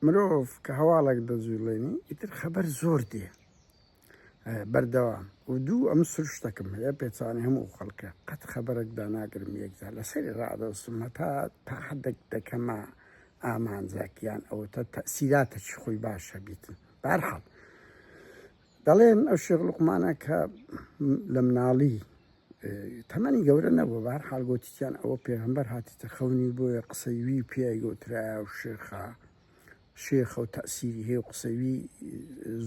مرۆڤ کە هەواڵێک دەجوڵێنی ئیتر خەبەر زۆر دێ بەردەوام و دوو ئەم سروشتەکەم هەیە پێچوانی هەموو خەڵکە قەت خەبەرێک داناگرم یەکجار لەسەری ڕادەوسم تا حەدێک دەکەمە ئامانجاکیان ئەوە تەسیراتێکی خۆی باشە بیتن بەهەرحاڵ دەڵێن ئەو شێخ لوقمانە کە لە مناڵی تەمەنی گەورە نەبوو بەهەرحاڵ گوتیان ئەوە پێغەمبەر هاتیتە خەونی بۆیە قسەیوی پێی گوترایە و شێخە و تەسیری هەیە و قسەوی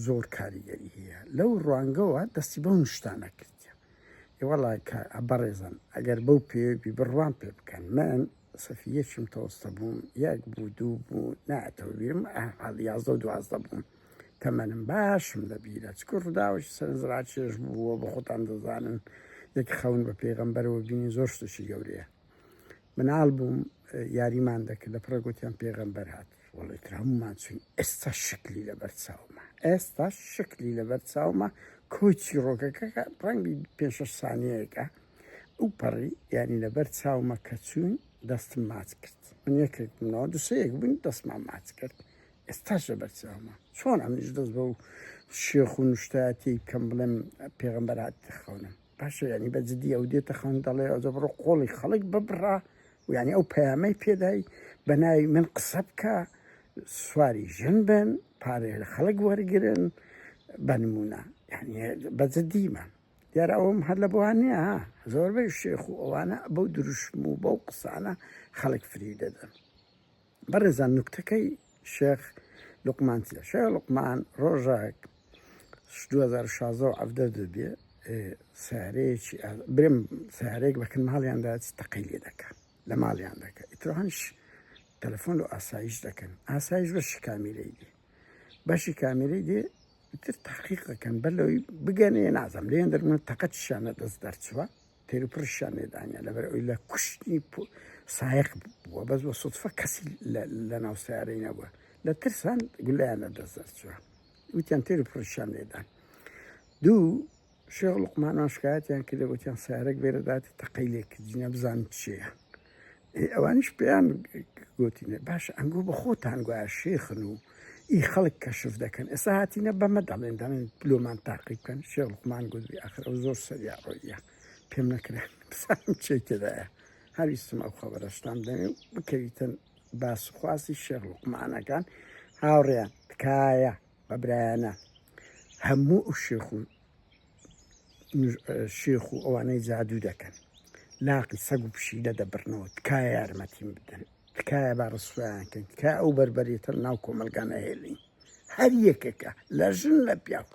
زۆر کاریگەری هەیە لەو ڕوانگەوە دەستی بەو نیشتانە کردیە وەڵای کە بەڕێزان ئەگەر بەو پێوی بڕوان پێ بکەن من سەفیەکیم تەوەستە بووم یەک بوو دوو بوو ناتەوە بیرم حاڵ 11 و 12 بووم تەمەنم باشم لەبیرە چکە ڕووداوەشی سەرنجڕاکێش بووە بە خۆتان دەزانن یەک خەون بە پێغەمبەرەوە بینی زۆر شتێکی گەورەیە مناڵ بووم یاریمان دەکرد لە پڕەگوتیان پێغەمبەر هات وڵی هەمومان چوین ئێستا شکلی لەبەر چاومە کۆچی ڕۆگەکە ڕەنگی 5 سانیەیەکە ئەو پەڕی ینی لەبەر چاومە کە چوون دەستم ماچ کرد من یەکێک منەوە دوسەیەک بووین دەستمان ماچ کرد ئێستاش لەبەر چاومە چۆن ئەمنیش دەست بە و شێخ و نوشتاتی بکەم بڵێم پێغەمبەر هاتیتە خەونم باشە ینی بەجددی ئەو دێتە خەون دەڵێ ئەوجە بڕۆ قۆڵی خەڵک ببڕا و ینی ئەو پەیامەی پێدای بە ناوی من قسە بکە سواری ژن بن پارێ لە خەڵک وەرگرن بە نمونە ینی بەجددیمە دیارە ئەوم هەر لە بۆوانەیە زۆربەی شێخ و ئەوانە بەو دروشم و بەو قسانە خەڵک فری دەدەن بەڕێزان نوکتەکەی شێخ لوقمان چیە شێخ لوقمان ڕۆژێک 2016 بێ سارەیەکی برم سارەیەک بەکن ماڵیاندا تەقەی لێ دەکەن لە ماڵیان دەکە ئیترۆهانش تەلەفۆن و ئاسایش دەکەن ئاسایش بەشی کامیرەی دێ بەشی کامیرەی دێ تر تحقیق دەکەن بەلەوەی بگەنێ نازم لێن دەرمونە تەقەتشانە دەست دەرچوە تێر و پرشیان لێدانیا لەبەر ئەوی لە کوشتنی سایق بووە بەس بە سوتفە کەسی لە ناو سیارەی نەبووە لە ترسان گولایانە دەست دەرچووە وتیان تێر و پرشیان لێدان دوو شێخ لوقمانیان شکایەتیان کردە وتیان سیارەک بێرەداتی تەقەی لێ کردینە بزان چییە ئەوانیش پێیان گوتینە باشە ئەنگۆ بە خۆتان گوایە شێخن و ئی خەڵک کەشف دەکەن ئێستا هاتیینە بەمە دەڵێن دەڵێن پلۆمان تاقی بکەن شێخ لوقمان گوتبی ئاخر ئەو زۆر سەریا ڕۆیە پێم نەکرێن بزانم چی تێدایە هەویستم ئەو خەبەرەشتان دەمێ بکەویتن باس و خواستی شێخ لوقمانەکان هاوڕێیان تکایە بەبرایانە هەموو ئەو شێخ و ئەوانەی جادوو دەکەن لاقی سەگ و پشیلە دەبڕنەوە تکایە یارمەتیم بدەن تکایە با ڕسویانکەن تکایە ئەو بەربەرێتە ناو کۆمەلگانە هێڵین هەر یەکێکە لە ژن لە پیاو